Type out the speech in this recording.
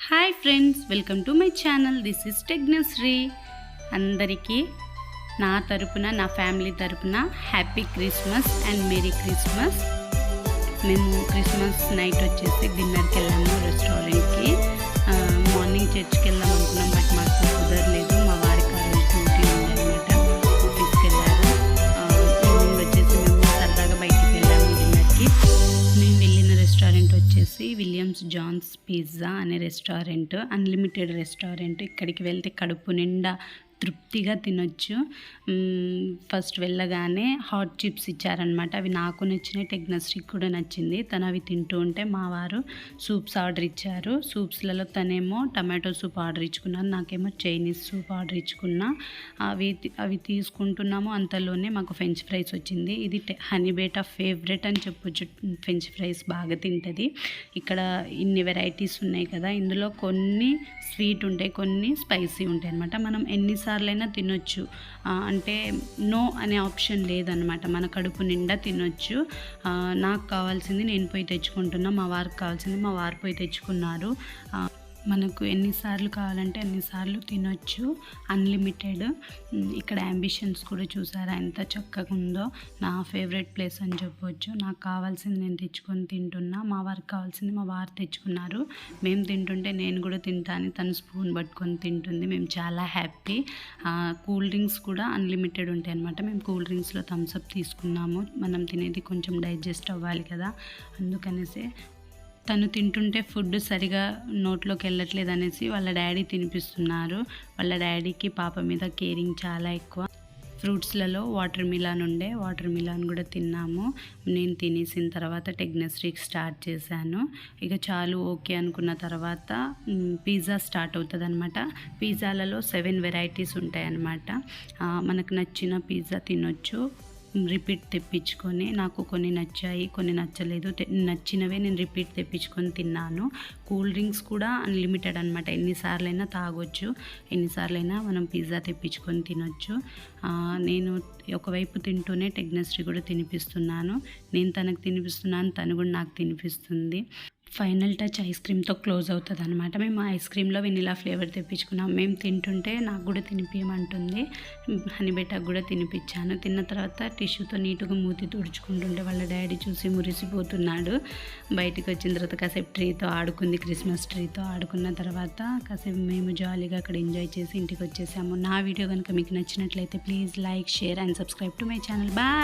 Hi friends, welcome to my channel. This is Technashri. అందరికీ నా తరపున, నా ఫ్యామిలీ తరపున happy Christmas and merry Christmas. మేము క్రిస్మస్ నైట్ వచ్చేసి డిన్నర్కి వెళ్ళాము రెస్టారెంట్కి. మార్నింగ్ చర్చ్కి వెళ్దాం అనుకున్నాం, బట్ మాకు కుదరలేదు. మా వారికి ఆ రోజు డ్యూటీ ఉందన్నమాట, ఆఫీస్కి వెళ్ళారు. ఈవినింగ్ వచ్చేసి మేము సరదాగా బయటికి వెళ్ళాము డిన్నర్కి. మేము వెళ్ళిన రెస్టారెంట్ వచ్చేసి విలియమ్స్ జాన్స్ పిజ్జా అనే రెస్టారెంట్, అన్లిమిటెడ్ రెస్టారెంట్. ఇక్కడికి వెళ్తే కడుపు నిండా తృప్తిగా తినొచ్చు. ఫస్ట్ వెళ్ళగానే హాట్ చిప్స్ ఇచ్చారనమాట. అవి నాకు నచ్చినాయి, టెక్నశ్రీకి కూడా నచ్చింది. తను అవి తింటూ ఉంటే మా వారు సూప్స్ ఆర్డర్ ఇచ్చారు. సూప్స్లలో తనేమో టమాటో సూప్ ఆర్డర్ ఇచ్చుకున్నారు, నాకేమో చైనీస్ సూప్ ఆర్డర్ ఇచ్చుకున్నా. అవి తీసుకుంటున్నాము, అంతలోనే మాకు ఫ్రెంచ్ ఫ్రైస్ వచ్చింది. ఇది హనీ బేటా ఫేవరెట్ అని చెప్పొచ్చు. ఫ్రెంచ్ ఫ్రైస్ బాగా తింటుంది. ఇక్కడ ఇన్ని వెరైటీస్ ఉన్నాయి కదా, ఇందులో కొన్ని స్వీట్ ఉంటాయి, కొన్ని స్పైసీ ఉంటాయి అనమాట. మనం ఎన్నిసార్లైనా తినొచ్చు, అంటే నో అనే ఆప్షన్ లేదనమాట. మన కడుపు నిండా తినొచ్చు. నాకు కావాల్సింది నేను పోయి తెచ్చుకుంటున్నా, మా వారికి కావాల్సింది మా వారు పోయి తెచ్చుకున్నారు. మనకు ఎన్నిసార్లు కావాలంటే అన్నిసార్లు తినొచ్చు, అన్లిమిటెడ్. ఇక్కడ అంబిషన్స్ కూడా చూసారా ఎంత చక్కగా ఉందో. నా ఫేవరెట్ ప్లేస్ అని చెప్పవచ్చు. నాకు కావాల్సింది నేను తెచ్చుకొని తింటున్నా, మా వారికి కావాల్సింది మా వారు తెచ్చుకున్నారు. మేము తింటుంటే నేను కూడా తింటాను, తను స్పూన్ పట్టుకొని తింటుంది. మేము చాలా హ్యాపీ. కూల్ డ్రింక్స్ కూడా అన్లిమిటెడ్ ఉంటాయి అనమాట. మేము కూల్ డ్రింక్స్లో థమ్స్అప్ తీసుకున్నాము. మనం తినేది కొంచెం డైజెస్ట్ అవ్వాలి కదా, అందుకనేసి. తను తింటుంటే ఫుడ్ సరిగా నోట్లోకి వెళ్ళట్లేదు అనేసి వాళ్ళ డాడీ తినిపిస్తున్నారు. వాళ్ళ డాడీకి పాప మీద కేరింగ్ చాలా ఎక్కువ. ఫ్రూట్స్లలో వాటర్ మిలాన్ కూడా తిన్నాము. నేను తినేసిన తర్వాత టెక్నశ్రీకి స్టార్ట్ చేశాను. ఇక చాలు ఓకే అనుకున్న తర్వాత పిజ్జా స్టార్ట్ అవుతుంది అనమాట. పిజ్జాలలో 7 వెరైటీస్ ఉంటాయన్నమాట. మనకు నచ్చిన పిజ్జా తినొచ్చు. రిపీట్ తెప్పించుకొని, నాకు కొన్ని నచ్చాయి, కొన్ని నచ్చలేదు. నచ్చినవే నేను రిపీట్ తెప్పించుకొని తిన్నాను. కూల్ డ్రింక్స్ కూడా అన్లిమిటెడ్ అనమాట. ఎన్నిసార్లైనా తాగొచ్చు, ఎన్నిసార్లైనా మనం పిజ్జా తెప్పించుకొని తినొచ్చు. నేను ఒకవైపు తింటూనే టెక్నశ్రీ కూడా తినిపిస్తున్నాను. నేను తనకు తినిపిస్తున్నాను, తను కూడా నాకు తినిపిస్తుంది. ఫైనల్ టచ్ ఐస్ క్రీమ్తో క్లోజ్ అవుతుంది అనమాట. మేము ఐస్ క్రీమ్లో వెనిలా ఫ్లేవర్ తెప్పించుకున్నాం. మేము తింటుంటే నాకు కూడా తినిపించమంటుంది. హనీబేటాకు కూడా తినిపించాను. తిన్న తర్వాత టిష్యూతో నీట్గా మూతి తుడుచుకుంటుంటే వాళ్ళ డాడీ చూసి మురిసిపోతున్నాడు. బయటకు వచ్చిన తర్వాత కాసేపు ట్రీతో ఆడుకుంది, క్రిస్మస్ ట్రీతో ఆడుకున్న తర్వాత కాసేపు మేము జాలీగా అక్కడ ఎంజాయ్ చేసి ఇంటికి వచ్చేసాము. నా వీడియో కనుక మీకు నచ్చినట్లయితే please like, share and subscribe to my channel. Bye.